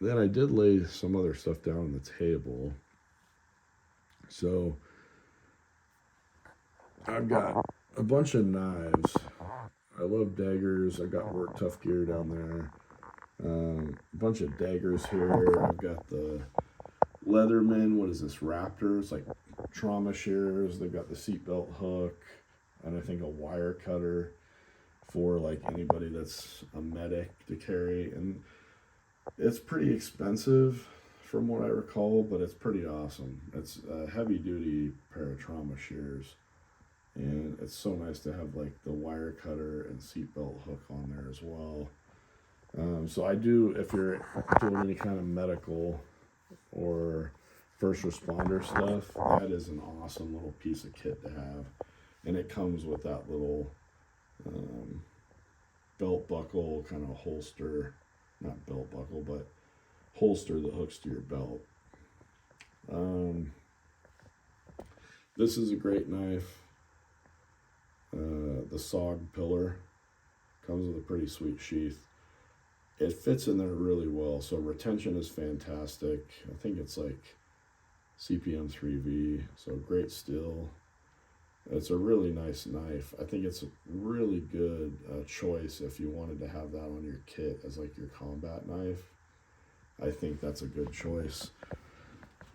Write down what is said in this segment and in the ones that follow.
then I did lay some other stuff down on the table. So I've got a bunch of knives. I love daggers. I got work tough gear down there. A bunch of daggers here. I've got the Leatherman. What is this? Raptor. It's like trauma shears. They've got the seatbelt hook, and I think a wire cutter for like anybody that's a medic to carry. And it's pretty expensive from what I recall, but it's pretty awesome. It's a heavy duty pair of trauma shears. And it's so nice to have like the wire cutter and seatbelt hook on there as well. So I do, if you're doing any kind of medical or first responder stuff, that is an awesome little piece of kit to have. And it comes with that little belt buckle kind of holster, not belt buckle, but holster that hooks to your belt. This is a great knife. The SOG pillar comes with a pretty sweet sheath. It fits in there really well, so retention is fantastic. I think it's like CPM 3V, so great steel. It's a really nice knife. I think it's a really good choice if you wanted to have that on your kit as like your combat knife. I think that's a good choice.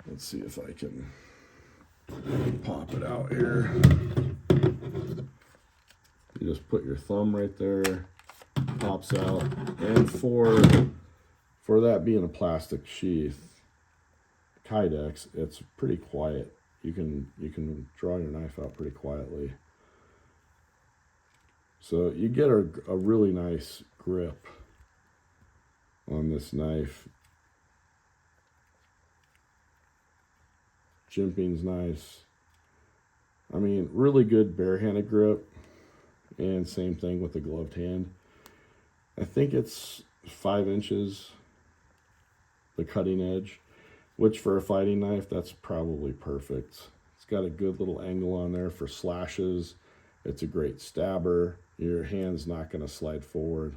Let's see if I can pop it out here. You just put your thumb right there, pops out, and for that being a plastic sheath, Kydex, it's pretty quiet. You can draw your knife out pretty quietly. So you get a really nice grip on this knife. Jimping's nice. I mean, really good barehanded grip. And same thing with the gloved hand. I think it's 5 inches, the cutting edge, which for a fighting knife, that's probably perfect. It's got a good little angle on there for slashes. It's a great stabber. Your hand's not going to slide forward.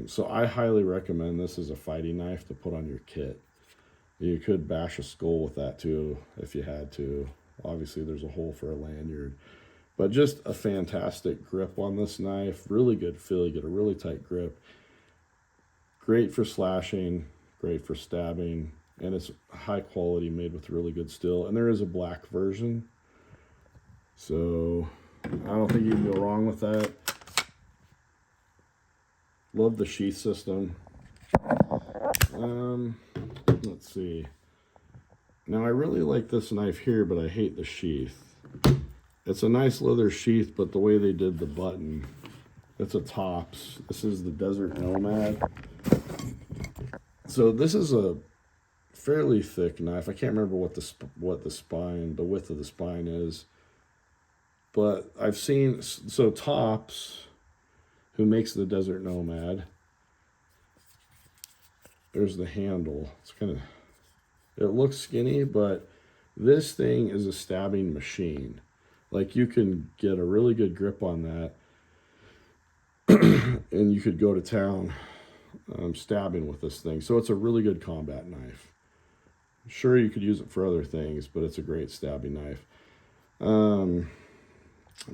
So I highly recommend this as a fighting knife to put on your kit. You could bash a skull with that too if you had to. Obviously, there's a hole for a lanyard. But just a fantastic grip on this knife. Really good feel. You get a really tight grip. Great for slashing. Great for stabbing. And it's high quality, made with really good steel. And there is a black version. So I don't think you can go wrong with that. Love the sheath system. Let's see. Now I really like this knife here, but I hate the sheath. It's a nice leather sheath, but the way they did the button, it's a Tops. This is the Desert Nomad. So this is a fairly thick knife. I can't remember what the spine, the width of the spine is. But I've seen, so Tops, who makes the Desert Nomad, there's the handle. It's kind of, it looks skinny, but this thing is a stabbing machine. Like you can get a really good grip on that and you could go to town stabbing with this thing. So it's a really good combat knife. Sure, you could use it for other things, but it's a great stabbing knife. I'm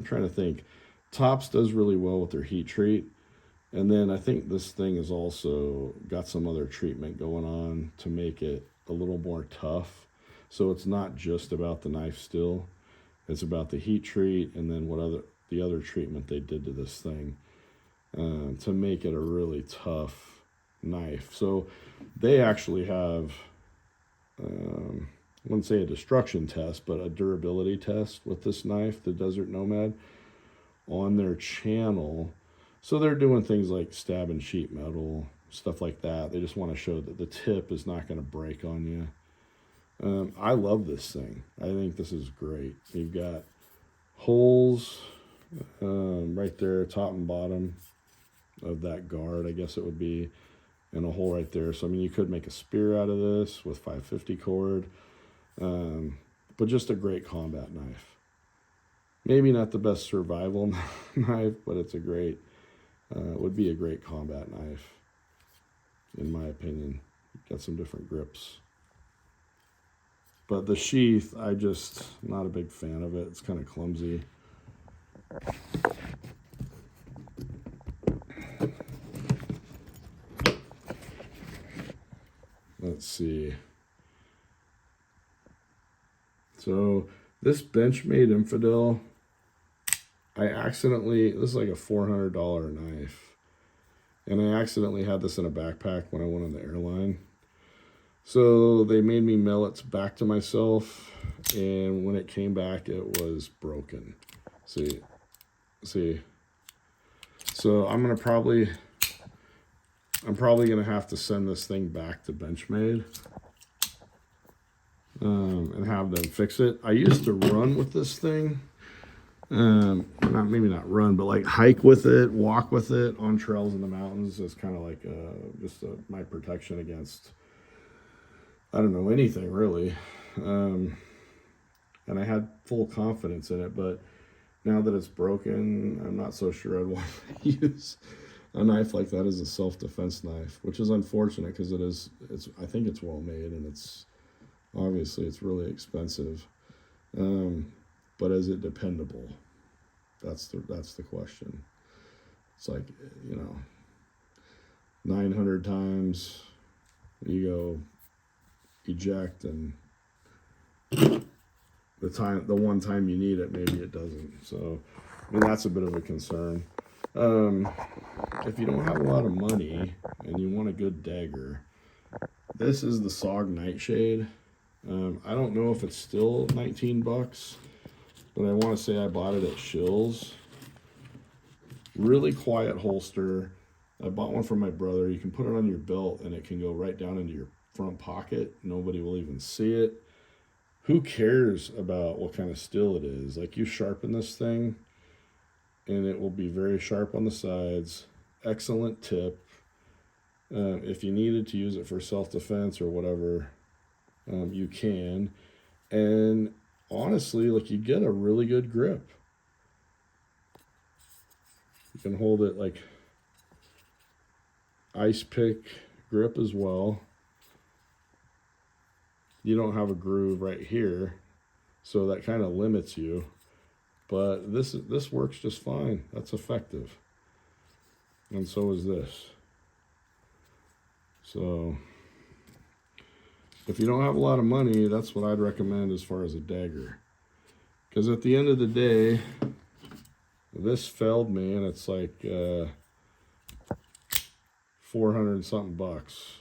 trying to think. Tops does really well with their heat treat. And then I think this thing has also got some other treatment going on to make it a little more tough. So it's not just about the knife still. It's about the heat treat and then the other treatment they did to this thing to make it a really tough knife. So they actually have, I wouldn't say a destruction test, but a durability test with this knife, the Desert Nomad, on their channel. So they're doing things like stabbing sheet metal, stuff like that. They just want to show that the tip is not going to break on you. I love this thing. I think this is great. You've got holes right there, top and bottom of that guard, I guess it would be, and a hole right there. So, I mean, you could make a spear out of this with 550 cord, but just a great combat knife. Maybe not the best survival knife, but it's a great, would be a great combat knife, in my opinion. Got some different grips. But the sheath, I'm not a big fan of it. It's kind of clumsy. Let's see. So this Benchmade Infidel, this is like a $400 knife. And I accidentally had this in a backpack when I went on the airline. So they made me mail it back to myself. And when it came back, it was broken. See. So I'm probably gonna have to send this thing back to Benchmade and have them fix it. I used to run with this thing, maybe not run, but like hike with it, walk with it on trails in the mountains as kind of like my protection against, I don't know, anything really. And I had full confidence in it, but now that it's broken, I'm not so sure I'd want to use a knife like that as a self-defense knife, which is unfortunate because I think it's well made, and it's really expensive. But is it dependable? That's the question. It's like, 900 times you go eject, and the one time you need it, maybe it doesn't. So, I mean, that's a bit of a concern. If you don't have a lot of money and you want a good dagger, this is the SOG Nightshade. I don't know if it's still 19 bucks, but I want to say I bought it at Shills. Really quiet holster. I bought one from my brother. You can put it on your belt and it can go right down into your front pocket. Nobody will even see it. Who cares about what kind of steel it is? Like, you sharpen this thing and it will be very sharp on the sides. Excellent tip. If you needed to use it for self-defense or whatever, you can. And honestly, like, you get a really good grip. You can hold it like ice pick grip as well. You don't have a groove right here, so that kind of limits you. But this works just fine. That's effective. And so is this. So if you don't have a lot of money, that's what I'd recommend as far as a dagger. Because at the end of the day, this failed me, and it's like 400 something bucks.